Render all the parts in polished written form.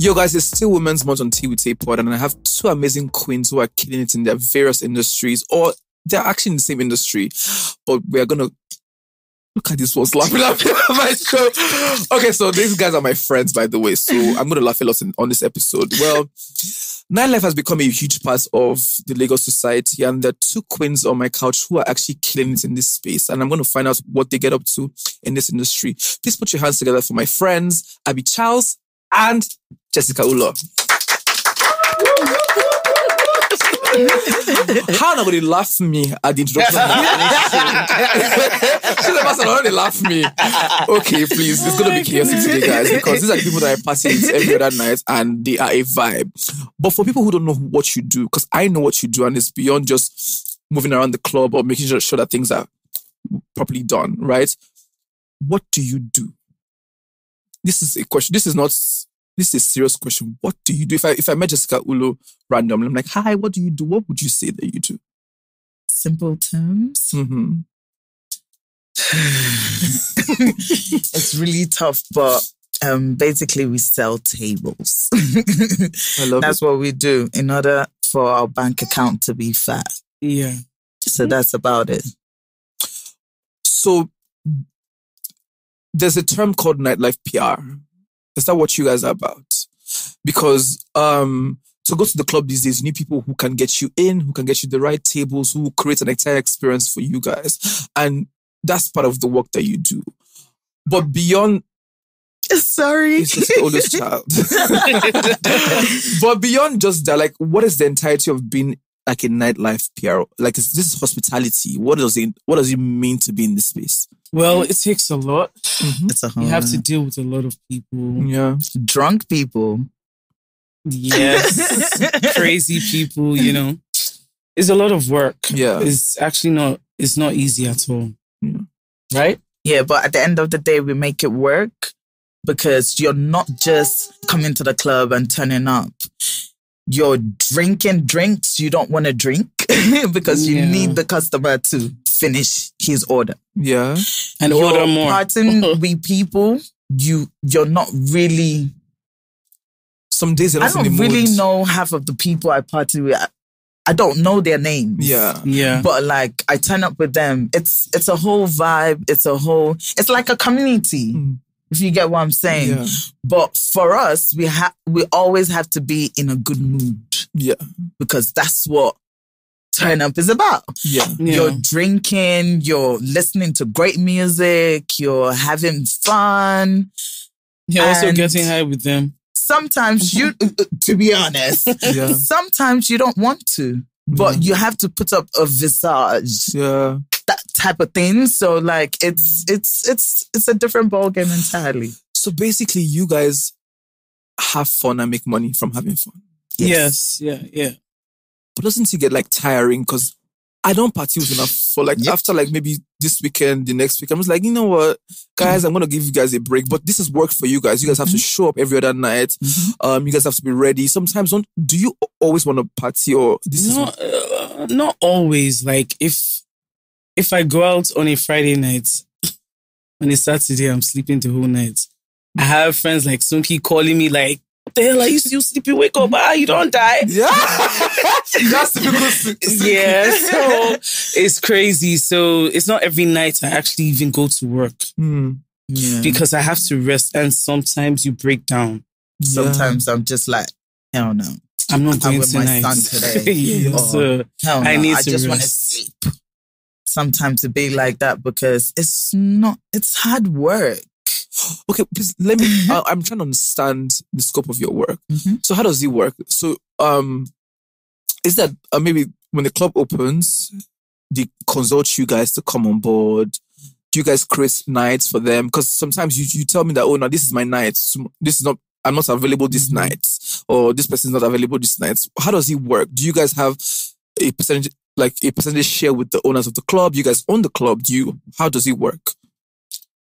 Yo guys, it's still Women's Month on Tea with Pod, and I have two amazing queens who are killing it in their various industries, or they're actually in the same industry, but we are gonna look at this one's laughing at me on my show. Okay, so these guys are my friends, by the way, so I'm gonna laugh a lot on this episode. Well, Nightlife has become a huge part of the Lagos society, and there are two queens on my couch who are actually killing it in this space, and I'm going to find out what they get up to in this industry. Please put your hands together for my friends, Abby Charles and Jessica Ulo. How nobody laughed me at the introduction? She never already laughed me. Okay, please, it's gonna be chaotic today, guys, because these are the people that I party with every other night, and they are a vibe. But for people who don't know what you do, because I know what you do, and it's beyond just moving around the club or making sure that things are properly done, right? What do you do? This is a question. This is a serious question. What do you do? If I met Jessica Ulo randomly, I'm like, hi, what do you do? What would you say that you do? Simple terms. Mm-hmm. It's really tough, but basically we sell tables. I love That's what we do in order for our bank account to be fat. Yeah. So that's about it. So there's a term called nightlife PR. Is that what you guys are about? Because to go to the club these days, you need people who can get you in, who can get you the right tables, who create an entire experience for you guys. And that's part of the work that you do. But beyond... Sorry. It's just the oldest child. But beyond just that, like, what is the entirety of being like a nightlife PR? Like, this is hospitality. What does it mean to be in this space? Well, it takes a lot. Mm-hmm. It's a whole You have to deal with a lot of people. Yeah. drunk people. Yes. Crazy people, you know. It's a lot of work. Yeah. It's actually it's not easy at all. Yeah. Right? Yeah, but at the end of the day, we make it work because you're not just coming to the club and turning up. You're drinking drinks you don't want to drink because you need the customer to finish his order. Yeah. And order more. Partying with people, you're not really... Some days I don't really know half of the people I party with. I don't know their names. Yeah. Yeah. But like, I turn up with them. It's a whole vibe. It's like a community. If you get what I'm saying. Yeah. But for us, we always have to be in a good mood. Yeah. Because that's what turn up is about. Yeah. You're drinking, you're listening to great music, you're having fun. You're also getting high with them. Sometimes you, to be honest, sometimes you don't want to, but you have to put up a visage. Yeah. That type of thing. So like, it's a different ballgame entirely. So basically, you guys have fun and make money from having fun. Yes. Yeah. But doesn't it get like tiring? Because I don't party with enough for like after like maybe this weekend, the next week, I'm just like, you know what, guys, I'm gonna give you guys a break. But this is work for you guys. You guys have to show up every other night. You guys have to be ready. Sometimes do you always want to party or this is not always. Like if I go out on a Friday night, on a Saturday, I'm sleeping the whole night. I have friends like Sunki calling me like, what the hell are you still sleeping? Wake up, you don't die. Yeah. That's typical. Yeah, so it's crazy. So it's not every night I actually even go to work. Because I have to rest, and sometimes you break down. Sometimes I'm just like, hell no. I'm not going with tonight. my son today. So hell no, I need I to just want to rest. sleep. Sometimes to be like that because it's hard work. Okay, please let me. I'm trying to understand the scope of your work. So how does it work? So is that maybe when the club opens, they consult you guys to come on board? Do you guys create nights for them? Because sometimes you tell me that, oh no, this is my night. This is not. I'm not available this night, or this person is not available this night. How does it work? Do you guys have a percentage share with the owners of the club? You guys own the club. How does it work?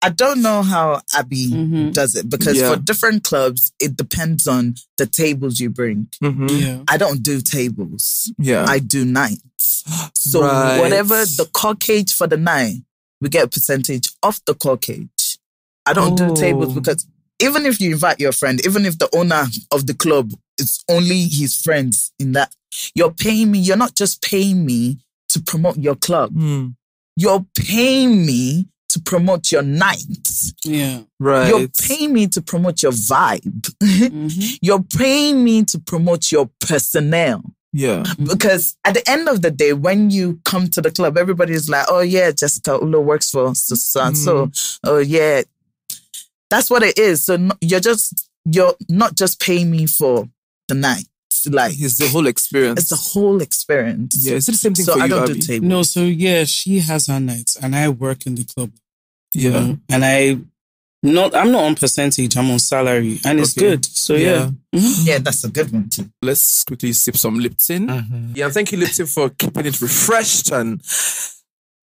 I don't know how Abby does it because for different clubs, it depends on the tables you bring. I don't do tables. I do nights. So whatever the corkage for the night, we get a percentage of the corkage. I don't do tables because even if you invite your friend, even if the owner of the club is only his friends in that, you're paying me. You're not just paying me to promote your club. You're paying me to promote your night. Yeah. Right. You're paying me to promote your vibe. You're paying me to promote your personnel. Yeah. Because at the end of the day, when you come to the club, everybody's like, oh yeah, Jessica Ulo works for so and so. Oh yeah. That's what it is. So you're not just paying me for the night. Like, it's the whole experience. It's the whole experience. Yeah, it's the same thing so for I you, don't Abby. do table. No, so yeah, she has her nights and I work in the club. Yeah. You know? And I'm not on percentage, I'm on salary. And it's good. So yeah. Yeah, that's a good one too. Let's quickly sip some Lipton. Yeah, thank you, Lipton, for keeping it refreshed and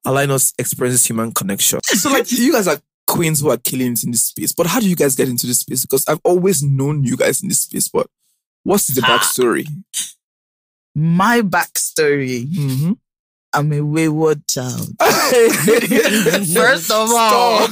allowing us experience human connection. So like, you guys are queens who are killing it in this space. But how do you guys get into this space? Because I've always known you guys in this space, but what's the backstory? My backstory. I'm a wayward child. First of all,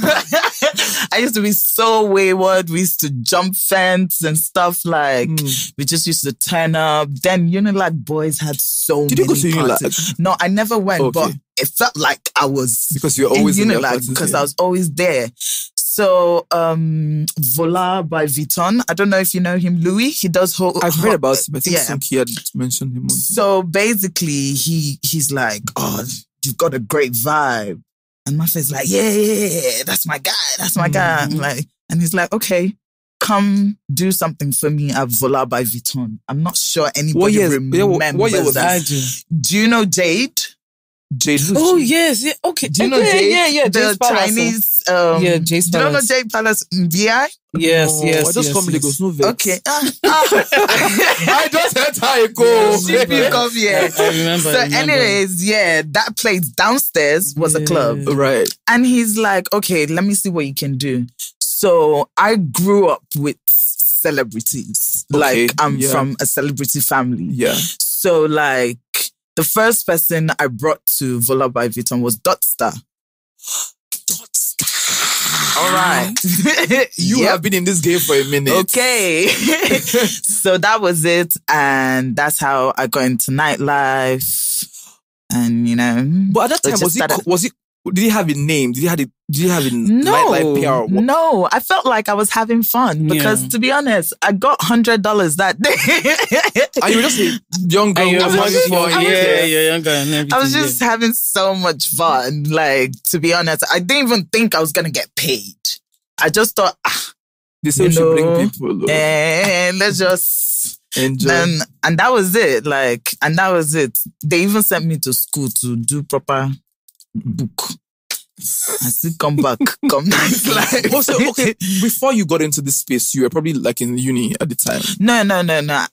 I used to be so wayward. We used to jump fence and stuff like. We just used to turn up. Then Unilag boys had so Did many you go to parties. Unilag? No, I never went, Okay. but it felt like I was Because you're always in their Unilag parties, because yeah. I was always there. So, Vola by Vuitton. I don't know if you know him, Louis. He does whole. I've heard about him. I think yeah. Sunky had mentioned him. So basically, he's like, oh, you've got a great vibe. And my face like, yeah, that's my guy. That's my guy. I'm like, and he's like, okay, come do something for me at Vola by Vuitton. I'm not sure anybody remembers what year was that. I do. Do you know Jade? Jade. Oh, yes. Yeah, okay. Do you know Jade? Yeah. The Jade's Palace. Chinese. Jade's do you know Palace. Jade Palace in VI? Yes. I just come Lagos, no vex. Okay. I just heard how it goes. If you come here. I remember. So anyways, yeah, that place downstairs was a club. Right. And he's like, okay, let me see what you can do. So I grew up with celebrities. Okay, Like I'm from a celebrity family. Yeah. So like the first person I brought to Vola by Vuitton was Dotstar. All right. You have been in this game for a minute. Okay. So that was it. And that's how I got into Nightlife. And, you know. But at that time, did he have a name? Did he have a Nightlife PR? No, I felt like I was having fun because, to be honest, I got $100 that day. And you were just a young girl. You're younger and everything. I was just having so much fun. Like, to be honest, I didn't even think I was going to get paid. I just thought, they say we should bring people. and let's just enjoy. And that was it. Like, and that was it. They even sent me to school to do proper book. I still come back, come Nightlife. Also, okay, before you got into this space, you were probably like in uni at the time. No.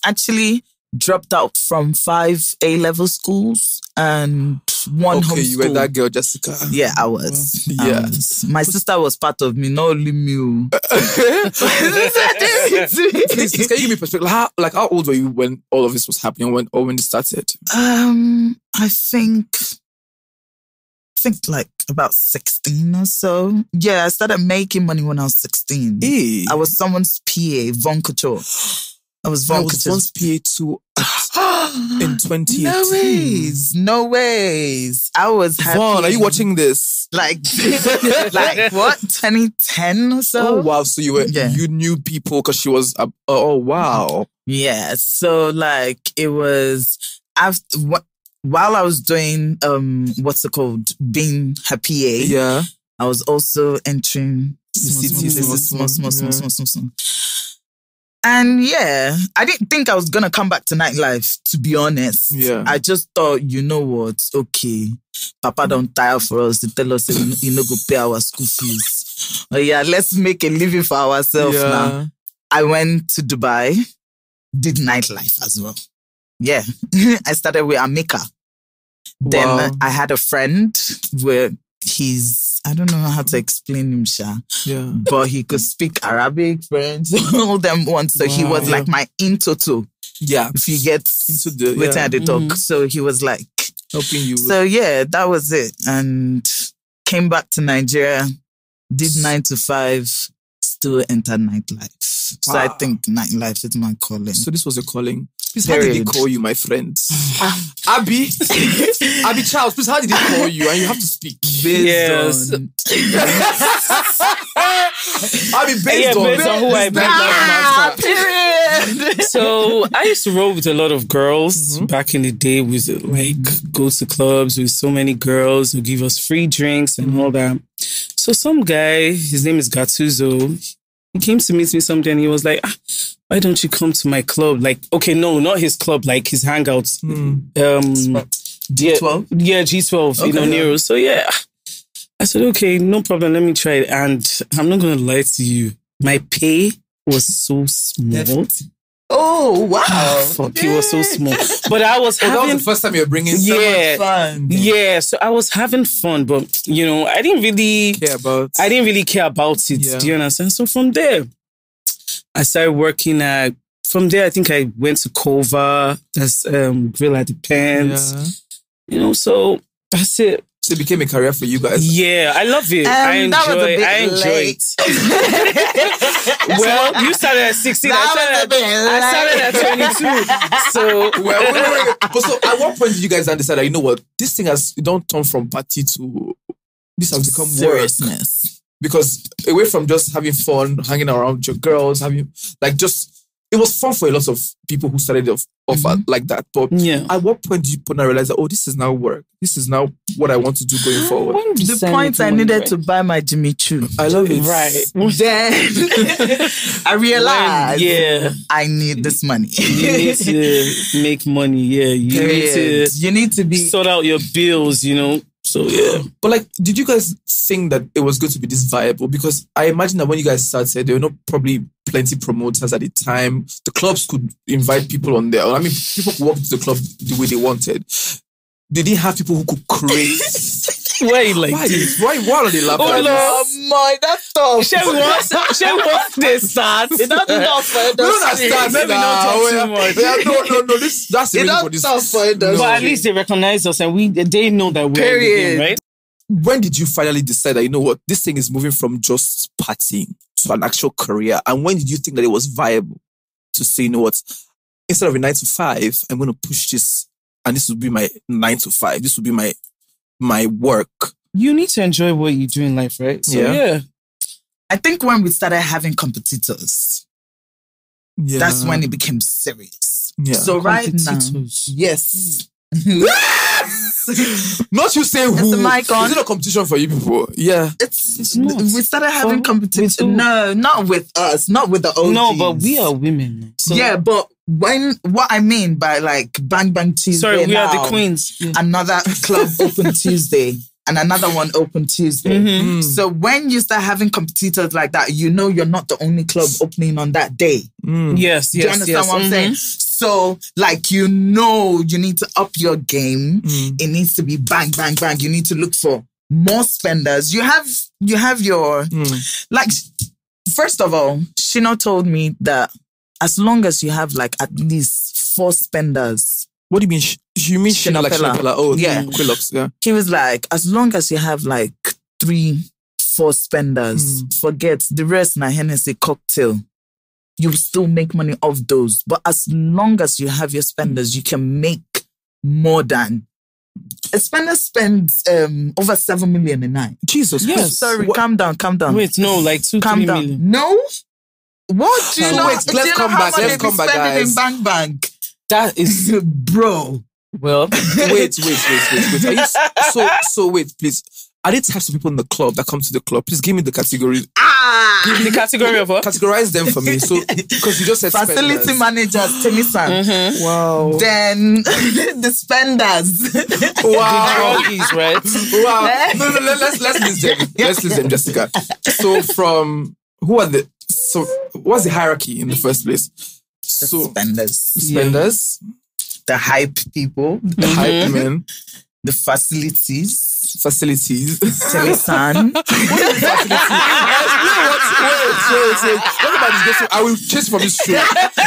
Actually, dropped out from 5 A-level schools and one homeschool. Okay, you were that girl, Jessica. Yeah, I was. Yeah. My sister was part of me, not only me. Please, can you give me perspective? How old were you when all of this was happening, when it started? I think like about 16 or so. Yeah, I started making money when I was 16. Hey. I was someone's PA, Von Couture. I was Von Couture's PA too in 2018. No ways. I was happy. Vaughn, are you watching this? Like what? 2010 or so? Oh wow! So you knew people because she was. Oh wow! Yeah. So like it was after while I was doing what's it called, being her PA. Yeah. I was also entering small. And yeah, I didn't think I was going to come back to Nightlife, to be honest. Yeah. I just thought, you know what? Okay, Papa don't tire for us to tell us you know go pay our school fees. Oh yeah, let's make a living for ourselves now. I went to Dubai, did Nightlife as well. Yeah. I started with Amika. Then I had a friend where I don't know how to explain him, Sha. Yeah. But he could speak Arabic, French, all them ones. So he was like my in total. Yeah. If you get into the waiting at the talk. So he was like helping you. So yeah, that was it. And came back to Nigeria, did 9 to 5, still enter nightlife. So I think nightlife is my calling. So this was a calling. Please, how did he call you, my friend? Abby Charles, please, how did he call you? And you have to speak. Yes. Abby, based on who I met. Period. So I used to roll with a lot of girls back in the day. We used to go to clubs with so many girls who give us free drinks and all that. So some guy, his name is Gattuso, he came to meet me someday and he was like, why don't you come to my club? Like, okay, no, not his club, like his hangouts. G12? Yeah, G12, Okay, Nero. So yeah, I said, okay, no problem, let me try it. And I'm not going to lie to you, my pay was so small. Oh, wow. Fuck, it was so small. But I was having... That was the first time you were bringing fun. Yeah, so I was having fun, but, I didn't really care about it. Yeah. Do you understand? So from there, I started working at... From there, I think I went to Kova. That's Grill at the Pens. Yeah. So that's it. So it became a career for you guys. Yeah, I love it. I enjoy it. Well, you started at 16. I started at 22. So, wait. So at what point did you guys decide that, you know what, this thing has don't turn from party to this has become seriousness? Because away from just having fun, hanging around with your girls, having it was fun for a lot of people who started off like that. But at what point did you realize that, this is now work? This is now what I want to do going forward? The point I needed to buy my Jimmy Choo. I love it. Right. Then I realized I need this money. You need to make money. Yeah. You need to sort out your bills, So, yeah. But did you guys think that it was going to be this viable? Because I imagine that when you guys started, there were not probably plenty promoters at the time. The clubs could invite people on there. I mean, people could walk into the club the way they wanted. They didn't have people who could create. Why are they laughing? Oh, no, my, that's tough. Shall we watch this start? It doesn't talk for industry. Maybe not talk too much. No, that's the reason for this. For industry. But at least they recognize us and they know that we're in the game, right? When did you finally decide that, you know what, this thing is moving from just partying to an actual career? And when did you think that it was viable to say, you know what, instead of a 9 to 5, I'm going to push this, and this will be my 9 to 5. This will be my work. You need to enjoy what you do in life, right? So, yeah. I think when we started having competitors, that's when it became serious. Yeah. So right now, yes. Not you say who. Is the mic on? Is it a competition for you people? Yeah. It's not. We started having competition. No, not with us. Not with the OGs. No, but we are women. So. Yeah, but what I mean by Bang Bang Tuesday. Sorry, we are the queens. Yeah. Another club open Tuesday. And another one open Tuesday. Mm-hmm. So when you start having competitors like that, you're not the only club opening on that day. Yes, Do you understand what I'm saying? So, you need to up your game. It needs to be bang, bang, bang. You need to look for more spenders. You have your, first of all, Shino told me that as long as you have at least 4 spenders. What do you mean? You mean Shina Pella? Oh, yeah. Quillox, yeah. He was like, as long as you have 3, 4 spenders, forget the rest. Na Hennessy cocktail. You still make money off those. But as long as you have your spenders, you can make more than. A spender spends over 7 million a night. Jesus. Yes. Sorry, calm down. Wait, no, 2-3 million. No? What? Do you know? Wait, let's come back. Let's come back, guys. In Bang Bang. That is, bro. Well, wait. So wait, please. Are there types of people in the club that come to the club? Please give me the category. Give me the category of what? Categorize them for me. So, because you just said facility spenders. Managers, Taymesan. Mm-hmm. Wow. Then the spenders. Wow. The druggies, right? Wow. No, let's list them. Let's list them, Jessica. So what's the hierarchy in the first place? Spenders. Spenders. The hype people. The hype men. the facilities. Taymesan. Taymesan. Wait. What about this? Jessica? I will chase from this show,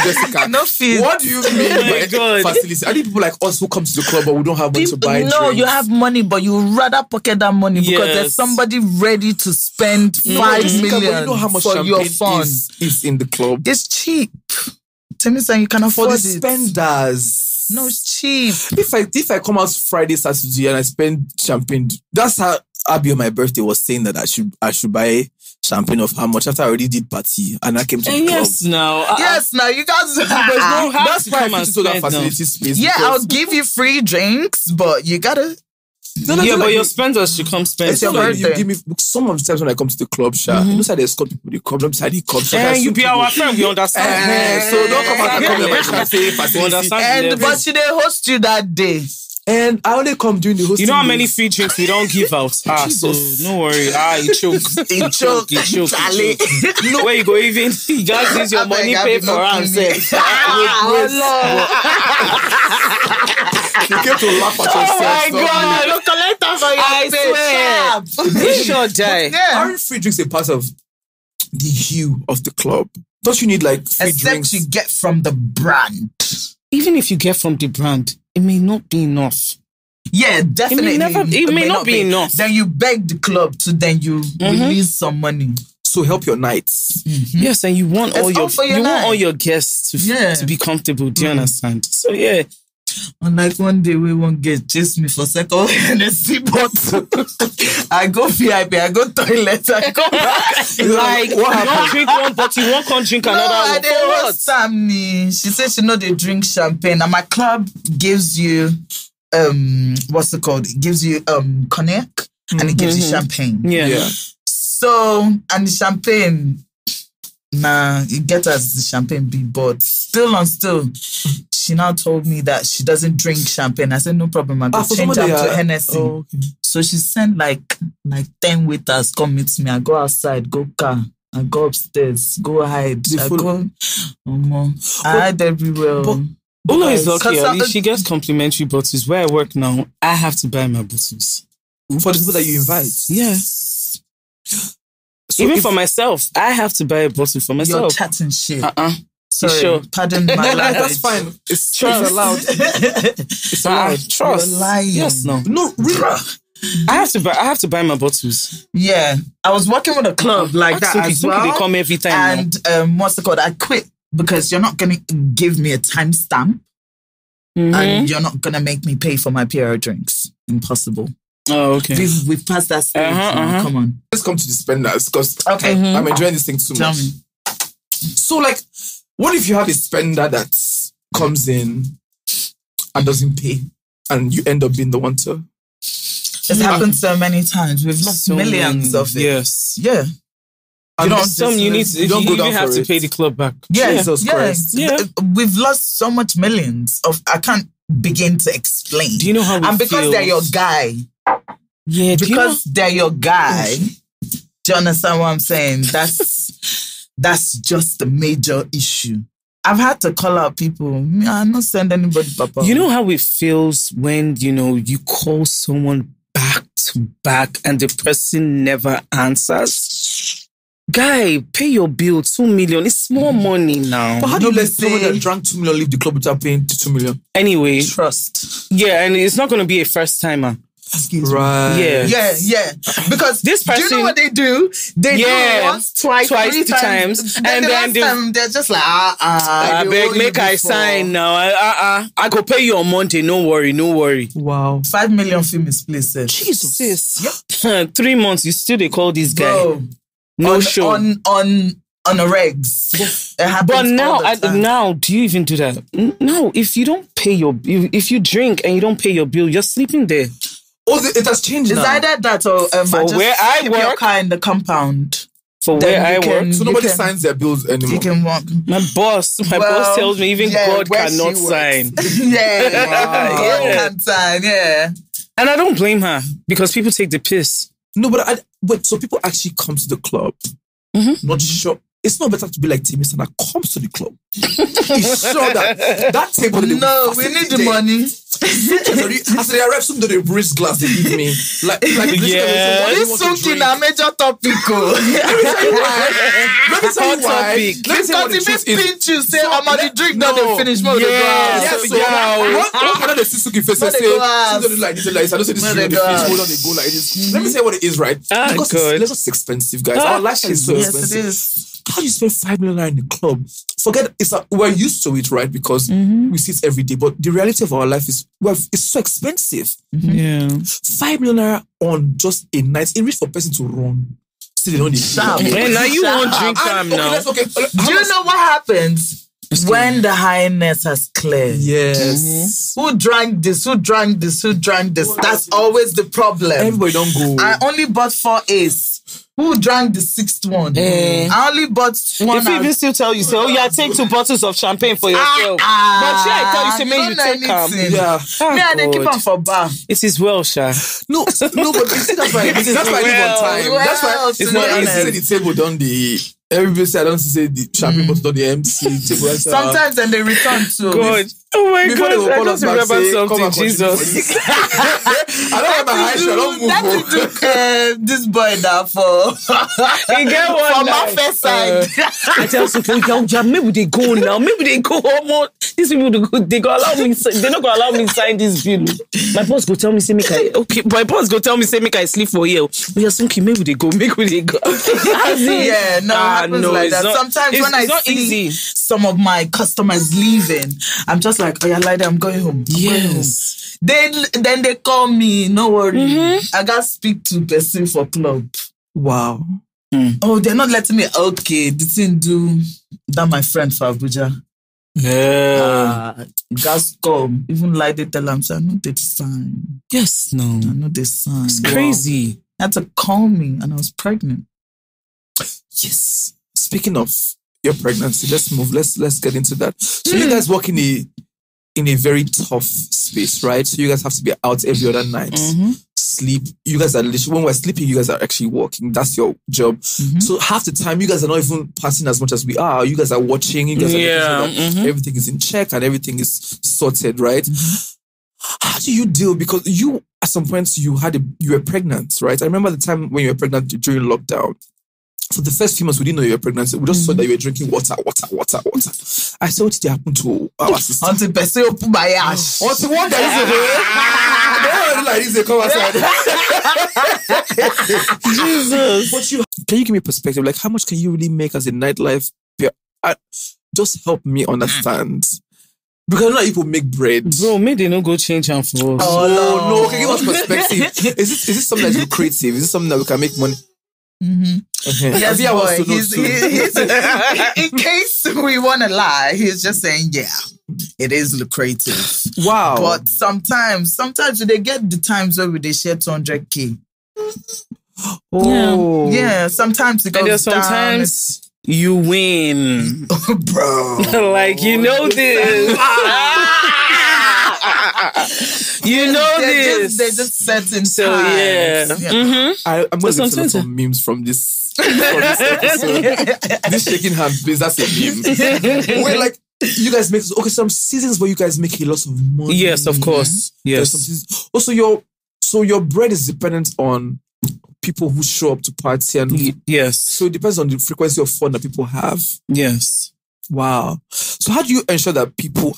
Jessica. No fees. What do you mean by God. facilities? Are there people like us who come to the club but we don't have money to buy No, drinks? you have money, but you rather pocket that money because Yes. there's somebody ready to spend 5 Jessica, but million you know how much for champagne your fun. is in the club. It's cheap. Taymesan, you can For afford the it. spenders. No, it's cheap. If I come out Friday, Saturday and I spend champagne, that's how Abby on my birthday was saying that I should buy champagne of how much after I already did party and I came to the club. Yes, now. Yes, now you guys. no have That's to why I come fit and into that spend now. facility space. Yeah, because- I'll give you free drinks, but you gotta. No, Yeah, but like- your spenders should come spend. It's not your like you birthday. give me some of the times when I come to the club, you know, how they escort people, they come, beside the club. And you be our friend, we understand. So don't come out and come here and say We facility. understand. And the but levels. she they host you that day. And I only come during the hosting. You know how many days. free drinks we don't give out? So no worry. You choke. He choke. Charlie. No, where you go even? You just use your I beg, money, I pay be for not ourselves. You came to laugh at yourself. Oh my stop me. God. No collect that for your I pay, swear. You sure die. Yeah. Aren't free drinks a part of the hue of the club? Don't you need like free Except drinks? you get from the brand. Even if you get from the brand, it may not be enough. Yeah, definitely. It may not be enough. Then you beg the club to then you release some money. So help your nights. Yes, and you want It's all your all for your you want night. all your guests to be comfortable. Do you understand? So yeah. Unlike one day we won't get chase me for second Hennessy bottle. I go VIP, I go toilet, I go back. Like What you don't happened? drink one bottle, you won't come drink No, another I one. didn't For want what? Sammy. She said she know they drink champagne. And my club gives you what's it called? It gives you cognac and it gives you champagne. Yeah. So and the champagne, it gets as the champagne be, but still, she now told me that she doesn't drink champagne. I said no problem, I go for change somebody, up to Hennessy. oh, okay. So she sent like 10 waiters come meet me. I go outside, go car. I go upstairs, go hide. They I follow- go, I hide everywhere. But- Olo is lucky. Cause At least she gets complimentary bottles. Where I work now, I have to buy my bottles. For the people that you invite. Yeah. So Even if- for myself, I have to buy a bottle for You're myself. chatting shit. You Sorry, sure? pardon my No, language. that's fine. It's Trust. allowed. It's allowed. Trust. You're lying. Yes, no. No, really. I have to buy my bottles. Yeah, I was working with a club like that as well. They come every time. And what's it called? I quit because you're not going to give me a timestamp and you're not going to make me pay for my PR drinks. Impossible. Oh, okay. We've passed that stage. now. Come on. Let's come to the spenders because Okay. I'm enjoying this thing too Tell much. me. So, like, what if you have a spender that comes in and doesn't pay, and you end up being the one to? It's happened so many times. We've lost millions of it. Yes. Yeah. And don't Some just- you need to, you don't you go even down have for to it. pay the club back. Yeah, Jesus Christ. Yeah. We've lost so much millions of. I can't begin to explain. Do you know how we And because feel? they're your guy, Yeah, do you know? because they're your guy. Do you understand what I'm saying? That's just a major issue. I've had to call out people. Me, I'm not send anybody, Papa. You know how it feels when, you call someone back to back and the person never answers? Guy, pay your bill, 2 million. It's small money now. But how do you No, let but someone say- that drank 2 million leave the club without paying 2 million? Anyway, trust. yeah, and it's not going to be a first timer. Right. Yeah. Yeah. Because This do you person- know what they do? They do Yeah. it once, twice, three two times. Then And the then last they- time they're just like, I beg, make I sign now. I go pay you on Monday. No worry. Wow. 5 million fee misplaced. Jesus. 3 months, you still they call this guy. Bro, No on, show. on the regs. It happens But now, all the time. now, do you even do that? No, if you don't pay if you drink and you don't pay your bill, you're sleeping there. Oh, it has changed It's now. either that or For just where I keep your work- car in the compound. For Then where you I work, can- So nobody you can- signs their bills anymore. You can walk. my boss tells me even God where cannot she works. sign. Yeah, Wow. God Yeah. can sign. Yeah. And I don't blame her because people take the piss. No, but so people actually come to the club, not sure. it's not better to be like Taymesan that comes to the club. He's sure that table. No, we need the money. As they arrive, some of the wrist glass they give me. Like This is something a major topic. Let me tell you why. Because if they pinch you, say, I'm on the drink, now they finish. One kind of the Suzuki face say, like this, I don't say this, hold on, they go like this. Let me say what it is, right? Because it's just expensive, guys. Our lifestyle is so expensive. Yes, it is. How do you spend 5 million in the club? Forget we're used to it, right? Because we see it every day. But the reality of our life is it's so expensive. Yeah. 5 million on just a night. It's rich for a person to run. Still, they don't need Man, now you won't drink time now. Do you know what happens? When the highness has cleared. Yes. Who drank this? Who drank this? Who drank this? That's always the problem. Everybody don't go. I only bought 4 A's. Who drank the 6th one? I only bought one. If even still tell you, say, oh yeah, take 2 bottles of champagne for yourself. But I tell you, say, maybe you take them. Yeah. I didn't keep on for bar. It is well, Sha. No, but you see, that's why I live on time. That's why it's not easy. The table done the. Everybody say I don't say the champagne bottle on the empty table. Sometimes then they return to. God. Oh my God, I just remember something, Jesus. I don't have my high show, I don't move. That took this boy now for from my first side. I tell some maybe they go now, maybe they go home. These people, they go allow me, they're not going to allow me sign this bill. My boss go tell me, say, my boss go tell me, say, make I sleep for you. But you're thinking, maybe they go. Yeah, no, no, like that. Not, sometimes when I see some of my customers leaving, I'm just like, oh yeah, like I'm going home. Yes. Then they call me, no worry. I got to speak to person for club. Wow. Oh, they're not letting me. Okay, the thing do that my friend for Abuja. Yeah. Gas come. Even like they tell them, say, I know they sign. Yes, no. I know they sign. It's crazy. They had to call me and I was pregnant. Yes. Speaking of your pregnancy, let's move. Let's get into that. So you guys work in a very tough space, right? So you guys have to be out every other night. Sleep. You guys are literally, when we're sleeping, you guys are actually working. That's your job. So half the time, you guys are not even passing as much as we are. You guys are watching. You guys are making sure that everything is in check and everything is sorted, right? How do you deal? Because you, at some points, you were pregnant, right? I remember the time when you were pregnant during lockdown. For the first few months, we didn't know you were pregnant. We just saw that you were drinking water. I said, what did happen to our sister? Until person open my ass. Until one day, like this, they come outside. Jesus. But can you give me a perspective? Like, how much can you really make as a nightlife? Just help me understand. Because a lot of people make bread. Bro, maybe they don't go change them for us. Oh, no. Okay, give us perspective. Is this something that's lucrative? Is this something that we can make money? Yes, boy. He's in case we want to lie, he's just saying, yeah, it is lucrative. Wow. But sometimes they get the times where they share 200K. Oh. Yeah, sometimes it goes sometimes down. You win. Bro. Like, you know this. You know this. They're just certain so times. Yeah. I'm going to send some memes from this episode. This shaking hand, please. That's a meme. Wait, like you guys make some seasons where you guys make a lot of money. Yes, of course. Yes. Also, your bread is dependent on people who show up to party and yes. So it depends on the frequency of fun that people have. Yes. Wow. So how do you ensure that people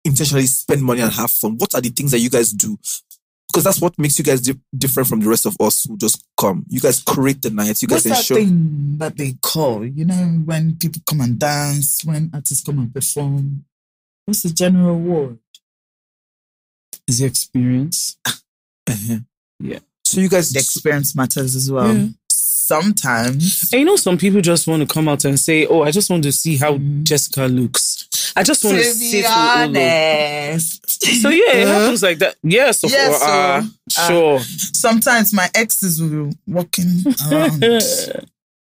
intentionally spend money and have fun? What are the things that you guys do? Because that's what makes you guys different from the rest of us who just come. You guys create the nights. You guys ensure. What's that thing that they call? You know, when people come and dance, when artists come and perform. What's the general word? Is the experience. Yeah. So you guys... The experience matters as well. Yeah. Sometimes. And you know, some people just want to come out and say, oh, I just want to see how Jessica looks. I just want to sit with So yeah, it happens like that. Yes, sure. Sometimes my exes will be walking around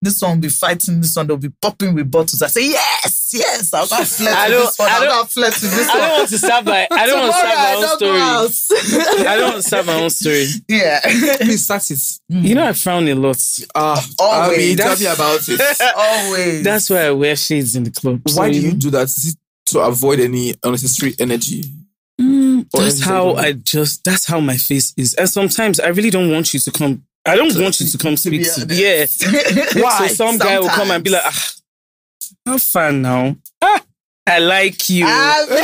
This one will be fighting this one. They'll be popping with bottles. I say, yes. I'll go flirt with this one. I'll go flirt with this one. I don't want to start my own story. I don't want to start my own story. Yeah. Please start it. You know, I frown a lot. Always. Tell me about it. Always. That's why I wear shades in the club. Why do you do that? Is it to avoid any unnecessary energy? That's how my face is. And sometimes I really don't want you to come. I don't want you to come speak to me. Yeah. Why? So some guy will come and be like, have fun now. I like you. Happy!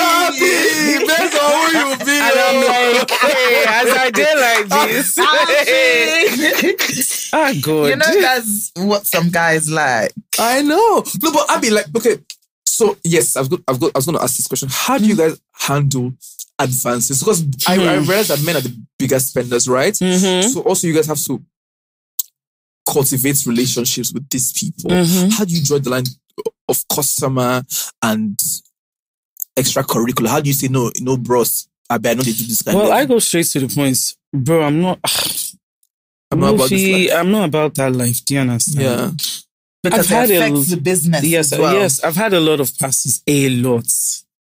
Based on who you be. And I'm like, hey, as I did like this. God. You know, that's what some guys like. I know. No, but Abby, like, okay. So, yes, I was going to ask this question. How do you guys handle advances? Because I realize that men are the biggest spenders, right? Mm-hmm. So also you guys have to cultivate relationships with these people. Mm-hmm. How do you draw the line of customer and extracurricular? How do you say no, bros? I know they do this kind of thing. I go straight to the point, bro. I'm not about this life. I'm not about that life. Do you understand? Yeah, because it affects the business. Yes, as well. Yes. I've had a lot of passes. A lot.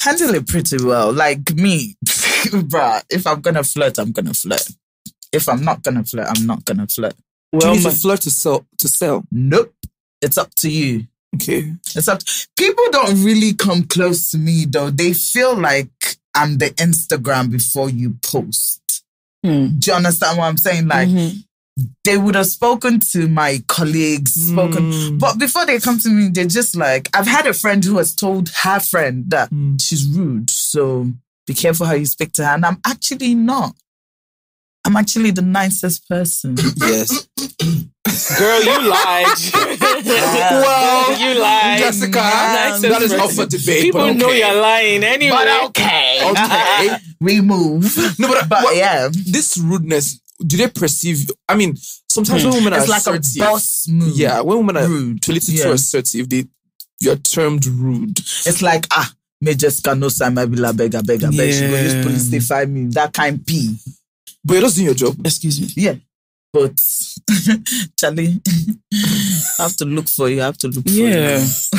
Handle it pretty well. Like me, bruh. If I'm gonna flirt, I'm gonna flirt. If I'm not gonna flirt, I'm not gonna flirt. Well, do you need to flirt to sell? Nope. It's up to you. Okay. It's up. People don't really come close to me though. They feel like I'm the Instagram before you post. Do you understand what I'm saying? Like they would have spoken to my colleagues, but before they come to me, they're just like, I've had a friend who has told her friend that she's rude. So be careful how you speak to her. And I'm actually not. I'm actually the nicest person. Yes. Girl, you lied. Well, you lied. Jessica, that is up for debate. People know you're lying anyway. But okay. We move. No, but yeah. This rudeness, do they perceive? I mean, sometimes when women are like assertive, a boss move. Yeah, when women are rude, too assertive, you're termed rude. It's like, me just cannot say my bila bega. She go use police to find me. That kind P. But you're just doing your job. Excuse me. Yeah. But Charlie, I have to look for you. Yeah. It's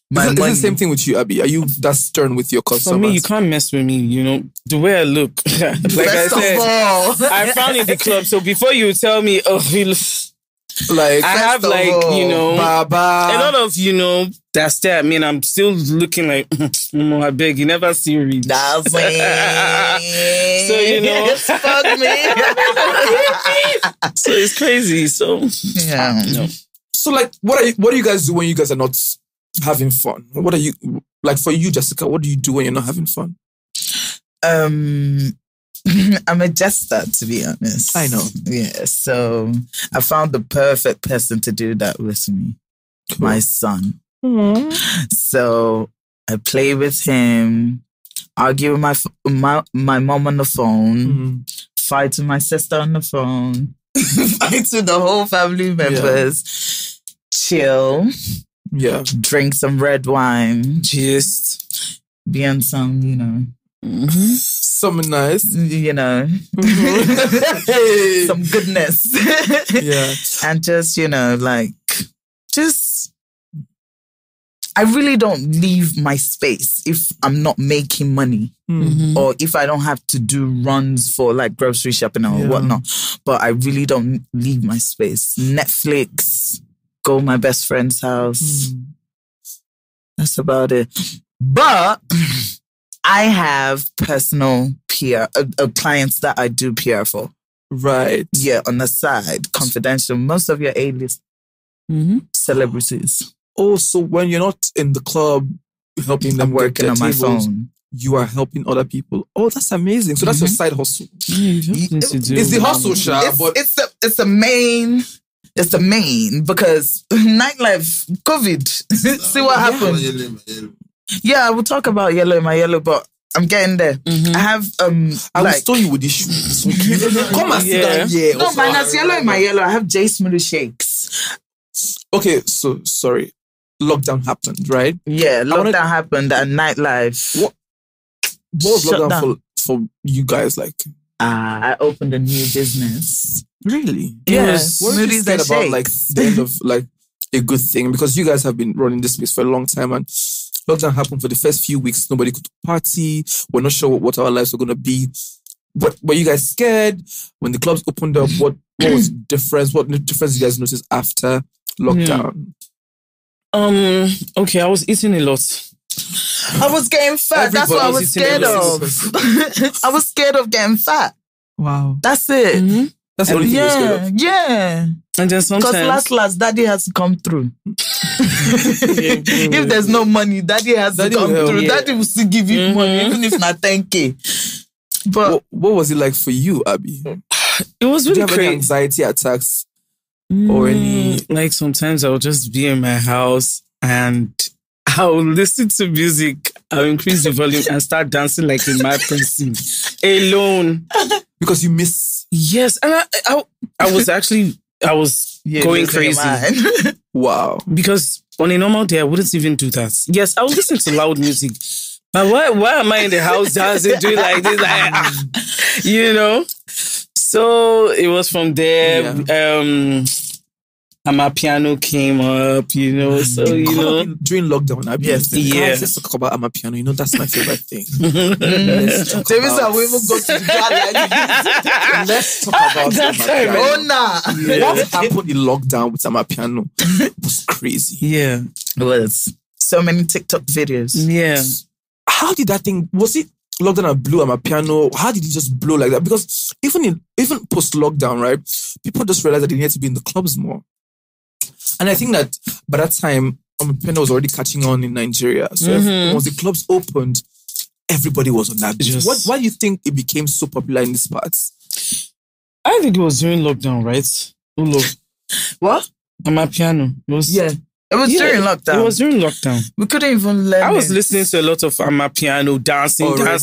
the same thing with you, Abby. Are you that stern with your customers? For me, you can't mess with me, you know. The way I look. Like I said, I found in the club. So before you tell me, like I have like, you know, Baba. a lot of, you know, that stare at me and I'm still looking like, I beg, you never see read. That's it. So, you know. Fuck me. So it's crazy. So, yeah. No. So, like, what do you guys do when you guys are not having fun? What are you, like for you, Jessica, what do you do when you're not having fun? I'm a jester, to be honest. I know. Yeah, so I found the perfect person to do that with me. Cool. My son. Mm-hmm. So I play with him, argue with my mom on the phone, fight with my sister on the phone, fight with the whole family members, chill, drink some red wine, just be on some, you know. Something nice, you know, some goodness, and just, you know, like, I really don't leave my space if I'm not making money or if I don't have to do runs for like grocery shopping or whatnot. But I really don't leave my space. Netflix, go to my best friend's house. That's about it. But I have personal PR, clients that I do PR for. Right. Yeah, on the side, confidential. Most of your A-list celebrities. Oh, so when you're not in the club helping them working on my phone, you are helping other people. Oh, that's amazing. So that's your side hustle. It's the hustle, Sha, but it's the main. It's the main because nightlife, COVID. See what happened. Yeah, we'll talk about yellow in my yellow, but I'm getting there. I have I will stone you with this shoe. Come and sit down here. No, minus yellow in my yellow. I have J Smoothie shakes. Okay, so sorry. Lockdown happened, right? Yeah, lockdown happened and nightlife. What was lockdown for you guys like? I opened a new business. Really? Yes. What did you say about like the end of like a good thing? Because you guys have been running this space for a long time, and lockdown happened for the first few weeks. Nobody could party. We're not sure what our lives were going to be. But were you guys scared when the clubs opened up? What was the difference? What difference did you guys notice after lockdown? Okay, I was eating a lot. I was getting fat. That's what I was scared of. I was scared of getting fat. Wow. That's it. Mm-hmm. That's the only thing you're scared of. Yeah. And then sometimes... Because last, daddy has to come through. If there's no money, daddy has to come through. Yeah. Daddy will still give you money, even if not 10K. But what was it like for you, Abby? It was really Did you have any crazy. anxiety attacks or any... Like sometimes I'll just be in my house and I'll listen to music. I'll increase the volume and start dancing like a mad person alone. Because you miss... Yes, and I was going crazy. Wow. Because on a normal day, I wouldn't even do that. Yes, I would listen to loud music. But why am I in the house dancing, doing like this? Like, you know? So it was from there. Yeah. Amapiano came up, you know. So, you know. During lockdown, Abby. Yes, Guys, let's talk about Amapiano. You know, that's my favorite thing. Taymesan, we even go to the jar. Let's talk about Amapiano. Oh, nah. What happened in lockdown with Amapiano was crazy. Yeah. It was so many TikTok videos. Yeah. How did that thing, was it lockdown and blew Amapiano? How did it just blow like that? Because even post-lockdown, right, people just realized that they needed to be in the clubs more. And I think that by that time, Amapiano was already catching on in Nigeria. So once the clubs opened, everybody was on that beat. Why do you think it became so popular in these parts? I think it was during lockdown, right? What? Amapiano. It was during lockdown. It was during lockdown. We couldn't even learn. I was listening to a lot of Amapiano, dancing. Yeah.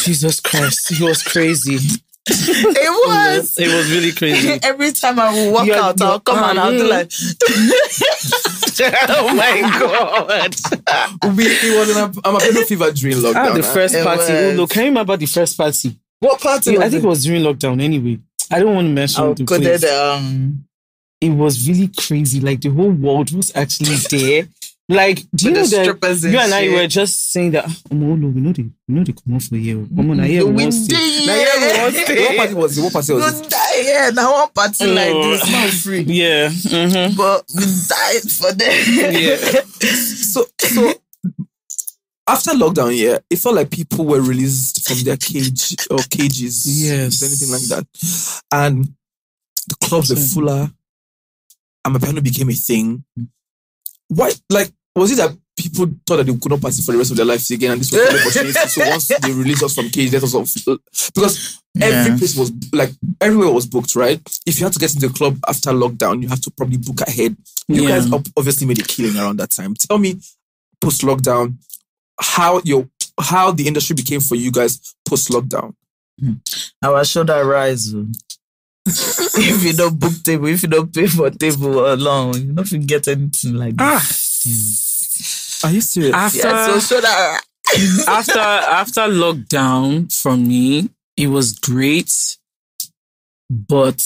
Jesus Christ, it was crazy. It was really crazy. Every time I would walk out, I'll come and I'll do like... Oh my God. It was an Amapiano fever during lockdown. The first party. Can you remember the first party? What party? I think it was during lockdown anyway. I don't want to mention the place. It was really crazy. Like the whole world was actually there. Like, do you know that you and I were just saying that we know they come off for you. What party was it? Yeah, now one party like this, not free. Yeah. But we died for them. Yeah. So after lockdown, it felt like people were released from their cages. Yes. Anything like that. And the clubs were fuller. Amapiano became a thing. Why? Like, was it that people thought that they could not party for the rest of their lives again, and this was an opportunity? So once they released us from cage, that was because every place was like everywhere was booked, right? If you had to get into the club after lockdown, you have to probably book ahead. You guys obviously made a killing around that time. Tell me, post lockdown, how the industry became for you guys post lockdown. Our shoulder rise. If you don't book table, if you don't pay for table alone, you don't forget anything like that. Are you serious? After lockdown, for me, it was great, but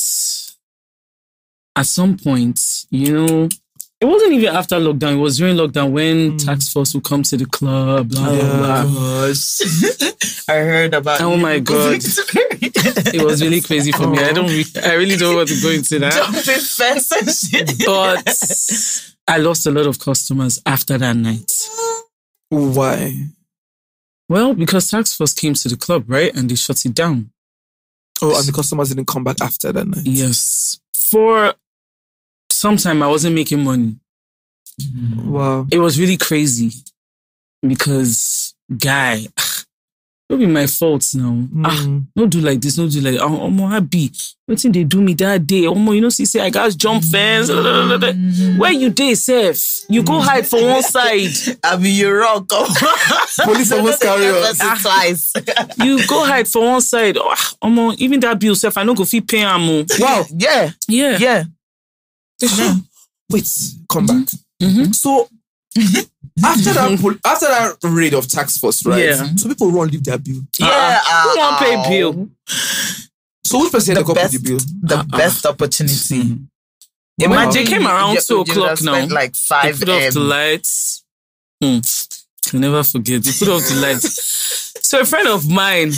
at some point, it wasn't even after lockdown. It was during lockdown when tax force would come to the club. Blah, blah, blah. I heard about. Oh my God! It was really crazy for me. I really don't want to go into that. Jumping fence and shit. But I lost a lot of customers after that night. Why? Well, because tax force came to the club, right, and they shut it down. Oh, and the customers didn't come back after that night. Yes, for some time I wasn't making money. Wow, it was really crazy because guy. Don't be my fault now. Don't do like this, don't do like that. I'm happy. Nothing they do me that day. See, say I got jump fence. Where you dey, safe? You go hide for one side. I mean, you're wrong. Police almost carry us twice. You go hide for one side. Even that bill, self, I don't go fit pay am. Wow. Yeah. Wait, come back. So After that raid of tax force, right? Yeah. So people won't leave their bill. Yeah. Who won't pay bill? So which person had to pay the bill? The best opportunity. Imagine, came around 2 o'clock now. Like They 5 put off the lights. I'll never forget. They put off the lights. So a friend of mine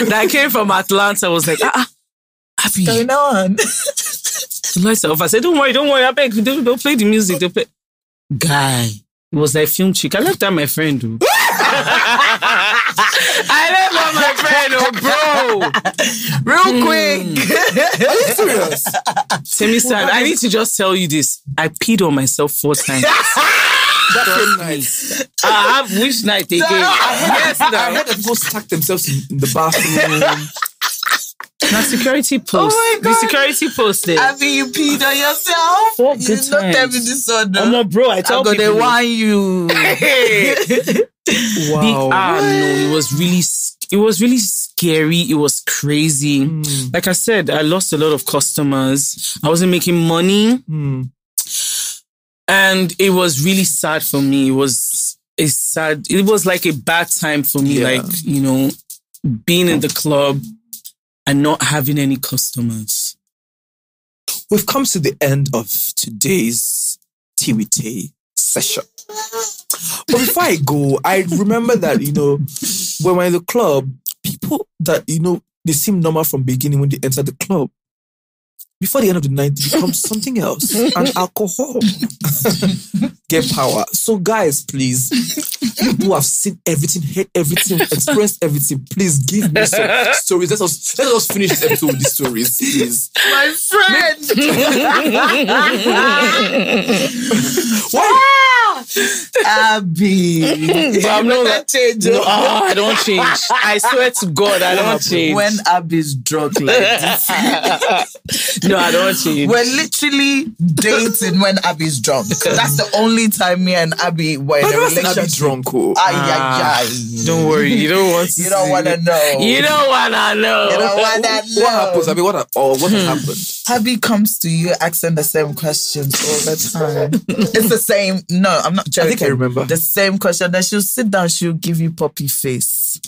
that came from Atlanta was like, Abby, going on. the lights are off. I said, don't worry, I beg, don't play the music. Don't play. Guy, it was like film chick. I left out my friend, though. I left out my friend, Real quick. Are you serious? Taymesan, I need to just tell you this. I peed on myself 4 times. That's so nice. Which night they gave? I heard that people stack themselves in the bathroom. Now security post. Oh my God. The security posted. Abby, you peed on yourself? 4 You good not tell times. me this one. I'm a bro. I tell I'm gonna people. whine you. Wow. No, it was really scary. It was crazy. Like I said, I lost a lot of customers. I wasn't making money. And it was really sad for me. It was like a bad time for me. Yeah. Like, being in the club and not having any customers. We've come to the end of today's Tea with Tay session. But before I go, I remember that, when we're in the club, people that, they seem normal from beginning when they enter the club. Before the end of the night, it becomes something else. And alcohol. Get power. So guys, please, you who have seen everything, heard everything, experienced everything, please give me some stories. Let us finish this episode with these stories, please. My friend. Why? Abby. But I'm not change. No, I don't change. I swear to God, I don't change. When Abby's drunk like this. No, I don't change. We're literally dating when Abby's drunk. That's the only time me and Abby were in a relationship. Abby drunk, oh. Don't worry, you don't want to. You don't want to know. You don't want to know. You don't want to know. What happens? I mean, what happened? Abby comes to you asking the same questions all the time. It's the same. No, I'm not joking. I think I remember. The same question. Then she'll sit down, she'll give you puppy face.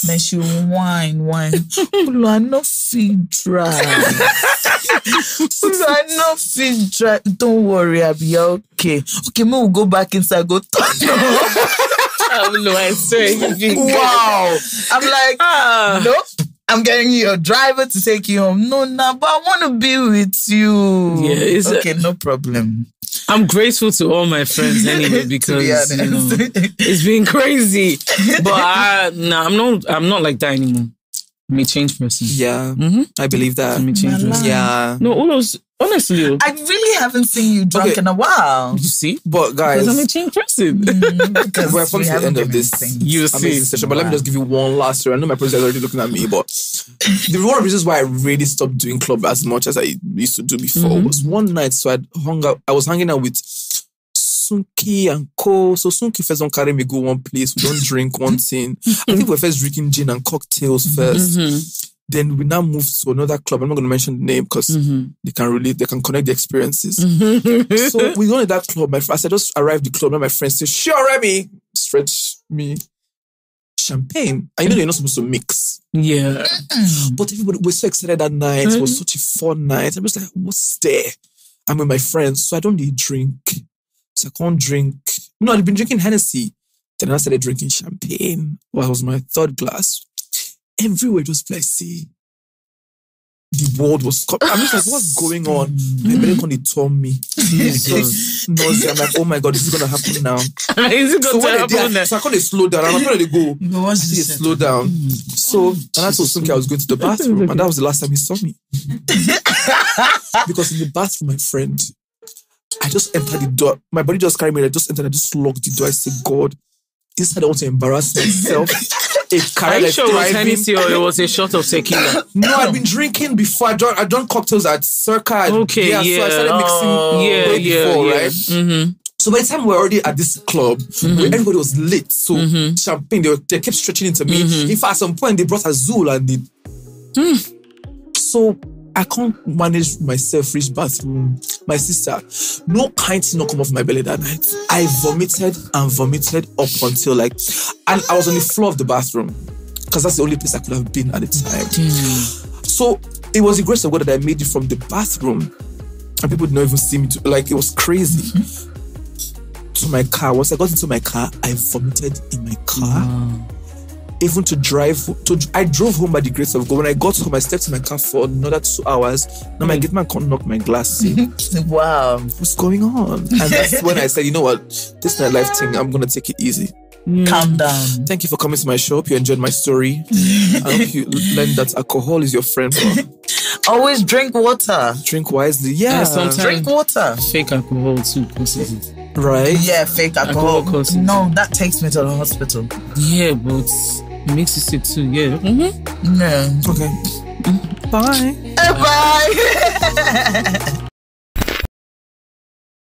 Then she'll whine. Ulu, I no feel dry. Ulu, I no feel dry. Don't worry, Abby, you're okay. Okay, me will go back inside, go turn No, I swear. Wow. I'm like, nope. I'm getting your driver to take you home. No, but I want to be with you. Yeah, okay, no problem. I'm grateful to all my friends anyway because To be honest. it's been crazy. But I'm not like that anymore. I'm a changed person. Yeah, I believe that. I'm a changed person. Yeah. No, honestly, I really haven't seen you drunk in a while. you see, But guys, because I'm a changed person. Because we're coming to the end of this You amazing see. session. But let me just give you one last story. I know my producer is already looking at me, but the one of the reasons why I really stopped doing club as much as I used to do before was one night. So I was hanging out with Sunki and Co. So Sunki first don't carry me go one place. We don't drink one thing. I think we're first drinking gin and cocktails first. Then we now moved to another club. I'm not going to mention the name because they can relate, they can connect the experiences. So we go to that club. As I just arrived at the club, and my friend said, "Sure, Remy," stretch me champagne. And you're not supposed to mix. Yeah. But everybody was so excited that night. It was such a fun night. I was like, what's there? I'm with my friends, so I don't need drink. So I can't drink. No, I'd been drinking Hennessy. Then I started drinking champagne. Well, it was my 3rd glass. Everywhere it was like, see, the world was... I'm just like, what's going on? My belly on told me. Jesus. Nausea. I'm like, oh my God, this is going to happen now. Is it going to happen now? So I can't slow down. I'm not going to go. I see it slow down. So, and I told Sunki I was going to the bathroom. And that was the last time he saw me. Because in the bathroom, my friend, I just entered the door. My body just carried me. I just entered. I just locked the door. I said, God, this I don't want to embarrass myself. Are you sure it was Hennessy or it was a shot of tequila? No, I've been drinking before. I've done cocktails at Circa. Okay, yeah. So I started mixing before, right? Mm-hmm. So by the time we were already at this club, where everybody was lit, so champagne, they kept stretching into me. In fact, at some point, they brought Azul and so I can't manage myself, reach bathroom. my sister, no kind thing not come off my belly that night. I vomited and vomited up until like, and I was on the floor of the bathroom because that's the only place I could have been at the time. So it was the grace of God that I made it from the bathroom, and people did not even see me. Like, it was crazy. To my car. Once I got into my car, I vomited in my car. Even to drive, I drove home by the grace of God. When I got home, I stepped in my car for another 2 hours. Now my gate man can't knock my glass in. Wow. What's going on? And that's when I said, you know what? This nightlife thing, I'm going to take it easy. Calm down. Thank you for coming to my show. Hope you enjoyed my story. I hope you learned that alcohol is your friend. Always drink water. Drink wisely. Yeah. Sometimes Drink water. fake alcohol too causes it. Right? Yeah, fake alcohol. causes No, that takes me to the hospital. Yeah, but it makes you sick too. Yeah. No. Okay. Bye. Bye.